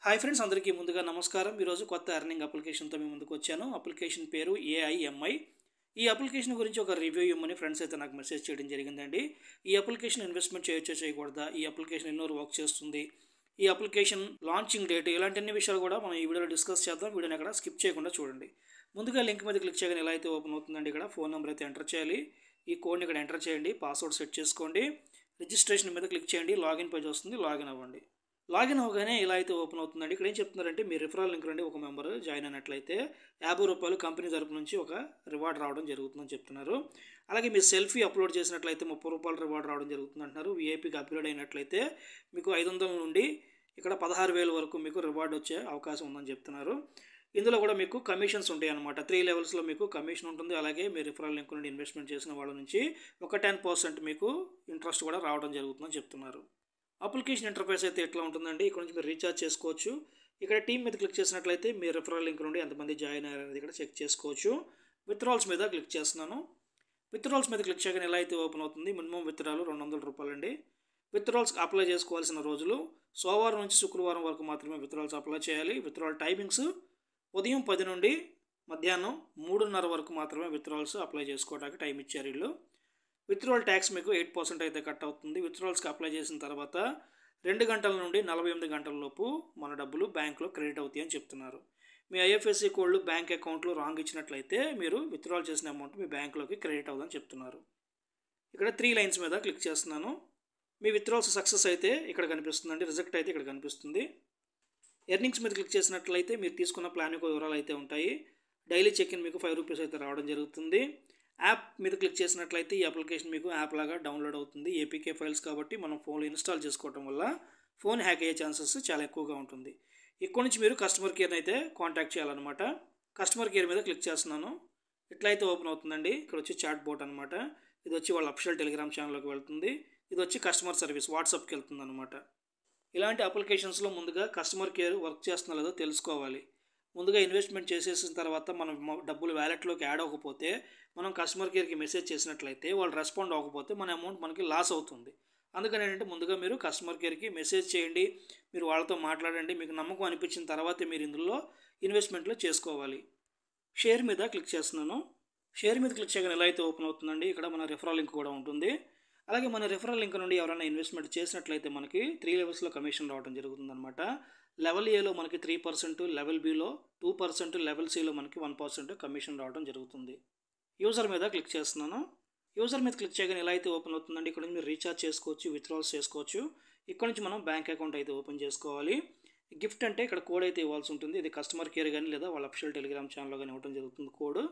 Hi friends, అందరికీ ముందుగా నమస్కారం. ఈరోజు కొత్త ఎర్నింగ్ అప్లికేషన్తో మీ ముందుకు వచ్చాను. అప్లికేషన్ పేరు ఏఐఎంఐ. ఈ అప్లికేషన్ గురించి ఒక రివ్యూ ఇవ్వమని ఫ్రెండ్స్ అయితే నాకు మెసేజ్ చేయడం జరిగిందండి. ఈ అప్లికేషన్ ఇన్వెస్ట్మెంట్ చేయొచ్చో చేయకూడదా, ఈ అప్లికేషన్ ఎన్నో వర్క్ చేస్తుంది, ఈ అప్లికేషన్ లాంచింగ్ డేట్, ఇలాంటి అన్ని విషయాలు కూడా మనం ఈ వీడియోలో డిస్కస్ చేద్దాం. వీడియోని ఎక్కడ స్కిప్ చేయకుండా చూడండి. ముందుగా లింక్ మీద క్లిక్ చేయగానే ఎలా అయితే ఓపెన్ అవుతుందండి, ఇక్కడ ఫోన్ నెంబర్ అయితే ఎంటర్ చేయాలి. ఈ కోడ్ని ఇక్కడ ఎంటర్ చేయండి, పాస్వర్డ్ సెట్ చేసుకోండి, రిజిస్ట్రేషన్ మీద క్లిక్ చేయండి, లాగిన్ పేజ్ వస్తుంది, లాగిన్ అవ్వండి. లాగిన్ అవ్వగానే ఇలా అయితే ఓపెన్ అవుతుందండి. ఇక్కడ ఏం చెప్తున్నారంటే, మీ రిఫరల్ లింక్ నుండి ఒక మెంబర్ జాయిన్ అయినట్లయితే ₹50 కంపెనీ తరపు నుంచి ఒక రివార్డ్ రావడం జరుగుతుందని చెప్తున్నారు. అలాగే మీరు సెల్ఫీ అప్లోడ్ చేసినట్లయితే ₹30 రివార్డ్ రావడం జరుగుతుంది అంటున్నారు. వీఐపీకి అప్గ్రేడ్ అయినట్లయితే మీకు 500 నుండి ఇక్కడ 16,000 వరకు మీకు రివార్డ్ వచ్చే అవకాశం ఉందని చెప్తున్నారు. ఇందులో కూడా మీకు కమిషన్స్ ఉంటాయి అన్నమాట. 3 లెవెల్స్లో మీకు కమిషన్ ఉంటుంది. అలాగే మీ రిఫరల్ లింక్ నుండి ఇన్వెస్ట్మెంట్ చేసిన వాళ్ళ నుంచి ఒక 10% మీకు ఇంట్రెస్ట్ కూడా రావడం జరుగుతుందని చెప్తున్నారు. అప్లికేషన్ ఇంటర్ఫేస్ అయితే ఎట్లా ఉంటుందండి, ఇక్కడ నుంచి మీరు రీఛార్జ్ చేసుకోవచ్చు. ఇక్కడ టీమ్ మీద క్లిక్ చేసినట్లయితే మీ రిఫరల్ లింక్ నుండి ఎంతమంది జాయిన్ అయ్యారు అనేది ఇక్కడ చెక్ చేసుకోవచ్చు. విత్డ్రాల్స్ మీద క్లిక్ చేస్తున్నాను. విత్డ్రాల్స్ మీద క్లిక్ చేయగానే ఎలా అయితే ఓపెన్ అవుతుంది, మినిమం విత్డ్రాలు ₹200 అండి. విత్డ్రాల్స్ అప్లై చేసుకోవాల్సిన రోజులు సోమవారం నుంచి శుక్రవారం వరకు మాత్రమే విత్డ్రాల్స్ అప్లై చేయాలి. విత్డ్రాల్ టైమింగ్స్ ఉదయం 10 నుండి మధ్యాహ్నం 3:30 వరకు మాత్రమే విత్డ్రాల్స్ అప్లై చేసుకోవడానికి టైం ఇచ్చారు వీళ్ళు. విత్డ్రాల్ ట్యాక్స్ మీకు 8% అయితే కట్ అవుతుంది. విత్డ్రాల్స్కి అప్లై చేసిన తర్వాత 2 గంటల నుండి 48 గంటల లోపు మన డబ్బులు బ్యాంక్లో క్రెడిట్ అవుతాయి అని చెప్తున్నారు. మీ ఐఎఫ్ఎస్సి కోడ్లు బ్యాంక్ అకౌంట్లో రాంగ్ ఇచ్చినట్లయితే మీరు విత్డ్రాల్ చేసిన అమౌంట్ మీ బ్యాంక్లోకి క్రెడిట్ అవుతుందని చెప్తున్నారు. ఇక్కడ 3 లైన్స్ మీద క్లిక్ చేస్తున్నాను. మీ విత్డ్రాల్స్ సక్సెస్ అయితే ఇక్కడ కనిపిస్తుందండి, రిజెక్ట్ అయితే ఇక్కడ కనిపిస్తుంది. ఎర్నింగ్స్ మీద క్లిక్ చేసినట్లయితే మీరు తీసుకున్న ప్లాన్ యొక్క వివరాలు అయితే ఉంటాయి. డైలీ చెక్ ఇన్ మీకు ₹5 అయితే రావడం జరుగుతుంది. యాప్ మీద క్లిక్ చేసినట్లయితే ఈ అప్లికేషన్ మీకు యాప్ లాగా డౌన్లోడ్ అవుతుంది. ఏపీకే ఫైల్స్ కాబట్టి మనం ఫోన్లో ఇన్స్టాల్ చేసుకోవడం వల్ల ఫోన్ హ్యాక్ అయ్యే ఛాన్సెస్ చాలా ఎక్కువగా ఉంటుంది. ఇక్కడ నుంచి మీరు కస్టమర్ కేర్ని అయితే కాంటాక్ట్ చేయాలన్నమాట. కస్టమర్ కేర్ మీద క్లిక్ చేస్తున్నాను. ఇట్లయితే ఓపెన్ అవుతుందండి. ఇక్కడ వచ్చి చాట్ బోట్ అనమాట. ఇది వచ్చి వాళ్ళ అఫిషియల్ టెలిగ్రామ్ ఛానల్లోకి వెళ్తుంది. ఇది వచ్చి కస్టమర్ సర్వీస్ వాట్సాప్కి వెళ్తుంది అనమాట. ఇలాంటి అప్లికేషన్స్లో ముందుగా కస్టమర్ కేర్ వర్క్ చేస్తున్నా లేదో తెలుసుకోవాలి. ముందుగా ఇన్వెస్ట్మెంట్ చేసేసిన తర్వాత మనం డబ్బులు వ్యాలెట్లోకి యాడ్ అవ్వకపోతే మనం కస్టమర్ కేర్కి మెసేజ్ చేసినట్లయితే వాళ్ళు రెస్పాండ్ అవ్వకపోతే మన అమౌంట్ మనకి లాస్ అవుతుంది. అందుకని ఏంటంటే ముందుగా మీరు కస్టమర్ కేర్కి మెసేజ్ చేయండి, మీరు వాళ్ళతో మాట్లాడండి. మీకు నమ్మకం అనిపించిన తర్వాతే మీరు ఇందులో ఇన్వెస్ట్మెంట్లో చేసుకోవాలి. షేర్ మీద క్లిక్ చేస్తున్నాను. షేర్ మీద క్లిక్ చేయగానే ఎలా అయితే ఓపెన్ అవుతుందండి, ఇక్కడ మన రిఫరల్ లింక్ కూడా ఉంటుంది. అలాగే మన రిఫరల్ లింక్ నుండి ఎవరైనా ఇన్వెస్ట్మెంట్ చేసినట్లయితే మనకి 3 లెవెల్స్లో కమిషన్ రావడం జరుగుతుంది అనమాట. లెవెల్ ఏలో మనకి 3%, లెవెల్ బిలో 2%, లెవెల్ సిలో మనకి 1% కమిషన్ రావడం జరుగుతుంది. యూజర్ మీద క్లిక్ చేస్తున్నాను. యూజర్ మీద క్లిక్ చేయగానే ఎలా అయితే ఓపెన్ అవుతుందండి, ఇక్కడ నుంచి మీరు రీఛార్జ్ చేసుకోవచ్చు, విత్డ్రాల్స్ చేసుకోవచ్చు. ఇక్కడ నుంచి మనం బ్యాంక్ అకౌంట్ అయితే ఓపెన్ చేసుకోవాలి. గిఫ్ట్ అంటే ఇక్కడ కోడ్ అయితే ఇవ్వాల్సి ఉంటుంది. ఇది కస్టమర్ కేర్ కానీ లేదా వాళ్ళ అఫిషియల్ టెలిగ్రామ్ ఛానల్లో కానీ ఇవ్వడం జరుగుతుంది code.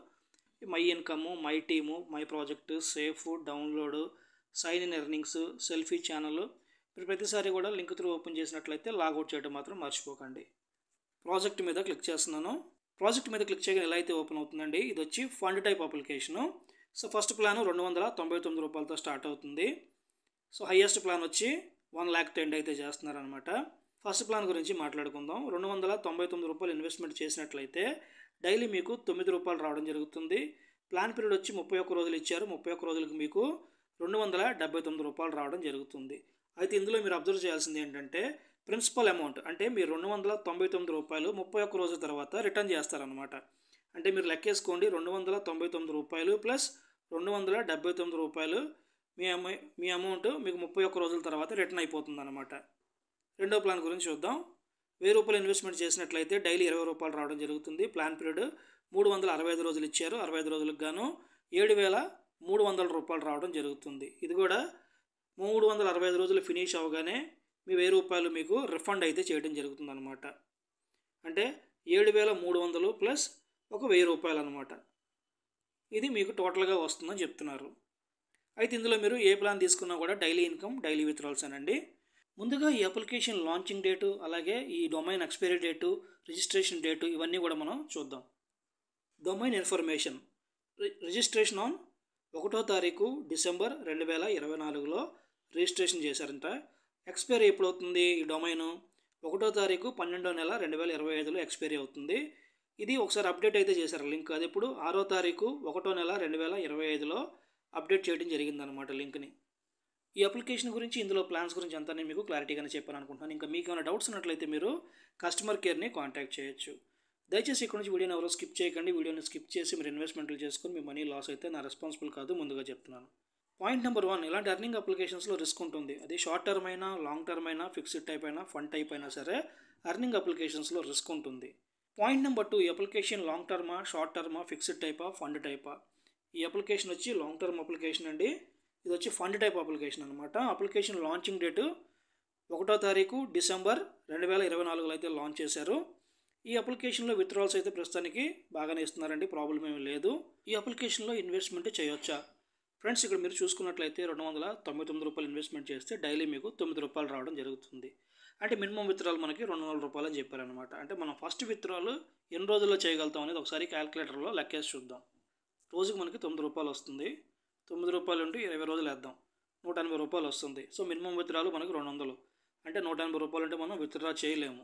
My income, my team, my project, safe, download, sign in earnings, selfie channel. మీరు ప్రతిసారి కూడా లింక్ త్రూ ఓపెన్ చేసినట్లయితే లాగౌట్ చేయడం మాత్రం మర్చిపోకండి. ప్రాజెక్ట్ మీద క్లిక్ చేస్తున్నాను. ప్రాజెక్ట్ మీద క్లిక్ చేయగానే ఎలా అయితే ఓపెన్ అవుతుందండి, ఇది వచ్చి fund type application. So first plan ₹299తో స్టార్ట్ అవుతుంది. సో హయ్యెస్ట్ ప్లాన్ వచ్చి 1,10,000 అయితే చేస్తున్నారనమాట. ఫస్ట్ ప్లాన్ గురించి మాట్లాడుకుందాం. ₹299 ఇన్వెస్ట్మెంట్ చేసినట్లయితే డైలీ మీకు ₹9 రావడం జరుగుతుంది. ప్లాన్ పీరియడ్ వచ్చి 31 రోజులు ఇచ్చారు. 31 రోజులకు మీకు ₹279 రావడం జరుగుతుంది. అయితే ఇందులో మీరు అబ్జర్వ్ చేయాల్సింది ఏంటంటే, ప్రిన్సిపల్ అమౌంట్ అంటే మీరు ₹299 31 రోజుల తర్వాత రిటర్న్ చేస్తారనమాట. అంటే మీరు లెక్కేసుకోండి, ₹299 ప్లస్ ₹279 మీ అమౌంట్ మీకు 31 రోజుల తర్వాత రిటర్న్ అయిపోతుంది అనమాట. రెండో ప్లాన్ గురించి చూద్దాం. ₹1000 ఇన్వెస్ట్మెంట్ చేసినట్లయితే డైలీ ₹20 రావడం జరుగుతుంది. ప్లాన్ పీరియడ్ 365 రోజులు ఇచ్చారు. 65 రోజులకు గాను ₹7,300 రావడం జరుగుతుంది. ఇది కూడా 365 రోజులు ఫినిష్ అవగానే మీ ₹1000 మీకు రిఫండ్ అయితే చేయడం జరుగుతుంది అనమాట. అంటే 7,300 ప్లస్ ఒక ₹1,000 అనమాట. ఇది మీకు టోటల్గా వస్తుందని చెప్తున్నారు. అయితే ఇందులో మీరు ఏ ప్లాన్ తీసుకున్నా కూడా డైలీ ఇన్కమ్, డైలీ విత్డ్రాల్స్ అనండి. ముందుగా ఈ అప్లికేషన్ లాంచింగ్ డేటు, అలాగే ఈ domain expiry date, registration date ఇవన్నీ కూడా మనం చూద్దాం. డొమైన్ ఇన్ఫర్మేషన్ రిజిస్ట్రేషన్ ఆన్ 1వ తారీఖు డిసెంబర్ 2024లో రిజిస్ట్రేషన్ చేశారంట. ఎక్స్పైరీ ఎప్పుడు అవుతుంది ఈ డొమైను? 1వ తారీఖు 12వ నెల 2025లో ఎక్స్పైరీ అవుతుంది. ఇది ఒకసారి అప్డేట్ అయితే చేశారు లింక్. అది ఇప్పుడు 6వ తారీఖు 1వ నెల 2025లో అప్డేట్ చేయడం జరిగిందనమాట లింక్ని. ఈ అప్లికేషన్ గురించి ఇందులో ప్లాన్స్ గురించి అంతా నేను మీకు క్లారిటీగానే చెప్పాను అనుకుంటున్నాను. ఇంకా మీకు ఏమైనా డౌట్స్ ఉన్నట్లయితే మీరు కస్టమర్ కేర్ని కాంటాక్ట్ చేయొచ్చు. దయచేసి ఇక్కడ నుంచి వీడియోని ఎవరో స్కిప్ చేయకండి. వీడియోని స్కిప్ చేసి మీరు ఇన్వెస్ట్మెంట్లు చేసుకొని మీ మనీ లాస్ అయితే నా రెస్పాన్సిబుల్ కాదు, ముందుగా చెప్తున్నాను. పాయింట్ నెంబర్ 1, ఇలాంటి ఎర్నింగ్ అప్లికేషన్స్లో రిస్క్ ఉంటుంది. అది షార్ట్ టర్మ్ అయినా, లాంగ్ టర్మ్ అయినా, ఫిక్స్డ్ టైప్ అయినా, ఫండ్ టైప్ అయినా సరే ఎర్నింగ్ అప్లికేషన్స్లో రిస్క్ ఉంటుంది. పాయింట్ నెంబర్ 2, ఈ అప్లికేషన్ లాంగ్ టర్మా, షార్ట్ టర్మా, ఫిక్స్డ్ టైపా, ఫండ్ టైపా. ఈ అప్లికేషన్ వచ్చి లాంగ్ టర్మ్ అప్లికేషన్ అండి. ఇది వచ్చి ఫండ్ టైప్ అప్లికేషన్ అనమాట. అప్లికేషన్ లాంచింగ్ డేటు 1వ తారీఖు డిసెంబర్ 2024లో అయితే లాంచ్ చేశారు. ఈ అప్లికేషన్లో విత్డ్రాల్స్ అయితే ప్రస్తుతానికి బాగానే ఇస్తున్నారండి, ప్రాబ్లం ఏమీ లేదు. ఈ అప్లికేషన్లో ఇన్వెస్ట్మెంట్ చేయొచ్చా ఫ్రెండ్స్? ఇక్కడ మీరు చూసుకున్నట్లయితే $299 ఇన్వెస్ట్మెంట్ చేస్తే డైలీ మీకు ₹9 రావడం జరుగుతుంది. అంటే మినిమం విత్డ్రాల్ మనకి ₹200 అని చెప్పారనమాట. అంటే మనం ఫస్ట్ విత్డ్రాల్ ఎన్ని రోజుల్లో చేయగలుగుతాం అనేది ఒకసారి క్యాలిక్యులేటర్లో లెక్కేసి చూద్దాం. రోజుకి మనకి ₹9 వస్తుంది. ₹9 ఉంటే 20 రోజులు వేద్దాం, ₹180 వస్తుంది. సో మినిమం విత్డ్రాల్ మనకు 200. అంటే ₹180 అంటే మనం విత్డ్రా చేయలేము.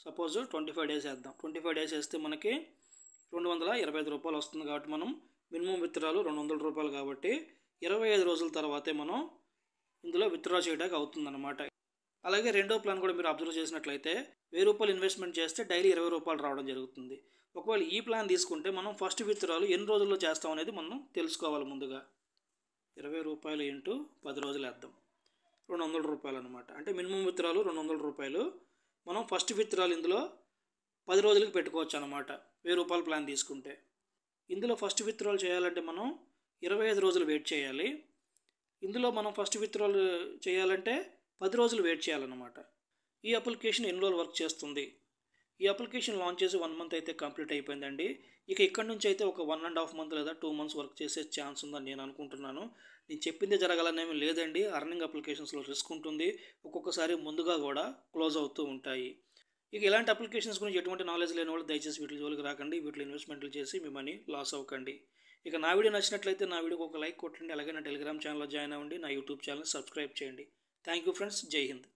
సపోజ్ 25 డేస్ వేద్దాం. 25 డేస్ వేస్తే మనకి ₹225 వస్తుంది. కాబట్టి మనం మినిమం విత్డ్రాలు ₹200 కాబట్టి 25 రోజుల తర్వాతే మనం ఇందులో విత్డ్రా చేయడానికి అవుతుందన్నమాట. అలాగే రెండో ప్లాన్ కూడా మీరు అబ్జర్వ్ చేసినట్లయితే ₹1000 ఇన్వెస్ట్మెంట్ చేస్తే డైలీ ₹20 రావడం జరుగుతుంది. ఒకవేళ ఈ ప్లాన్ తీసుకుంటే మనం ఫస్ట్ విత్డ్రాలు ఎన్ని రోజుల్లో చేస్తాం అనేది మనం తెలుసుకోవాలి. ముందుగా ₹20 ఇంటూ 10 రోజులు వేద్దాం, ₹200 అనమాట. అంటే మినిమం విత్డ్రాలు ₹200. మనం ఫస్ట్ విత్డ్రాల్ ఇందులో 10 రోజులకి పెట్టుకోవచ్చు అనమాట. ₹1000 ప్లాన్ తీసుకుంటే ఇందులో ఫస్ట్ విత్డ్రాల్ చేయాలంటే మనం 25 రోజులు వెయిట్ చేయాలి. ఇందులో మనం ఫస్ట్ విత్డ్రాల్ చేయాలంటే 10 రోజులు వెయిట్ చేయాలన్నమాట. ఈ అప్లికేషన్ ఎన్ని రోజులు వర్క్ చేస్తుంది? ఈ అప్లికేషన్ లాంచ్ చేసి 1 మంత్ అయితే కంప్లీట్ అయిపోయిందండి. ఇక ఇక్కడ నుంచి అయితే ఒక 1.5 మంత్ లేదా 2 మంత్స్ వర్క్ చేసే ఛాన్స్ ఉందని నేను అనుకుంటున్నాను. నేను చెప్పిందే జరగాలనేమి లేదండి. అర్నింగ్ అప్లికేషన్స్లో రిస్క్ ఉంటుంది. ఒక్కొక్కసారి ముందుగా కూడా క్లోజ్ అవుతూ ఉంటాయి. ఇక ఇలాంటి అప్లికేషన్స్ గురించి ఎటువంటి నాలెడ్జ్ లేని వాళ్ళు దయచేసి వీటి జోలికి రాకండి. వీటిలో ఇన్వెస్ట్మెంట్లు చేసి మీ మనీ లాస్ అవ్వకండి. ఇక నా వీడియో నచ్చినట్లయితే నా వీడియోకి ఒక లైక్ కొట్టండి. అలాగే నా టెలిగ్రామ్ ఛానల్లో జాయిన్ అవ్వండి. నా యూట్యూబ్ ఛానల్ సబ్స్క్రైబ్ చేయండి. Thank you friends. జై హింద్.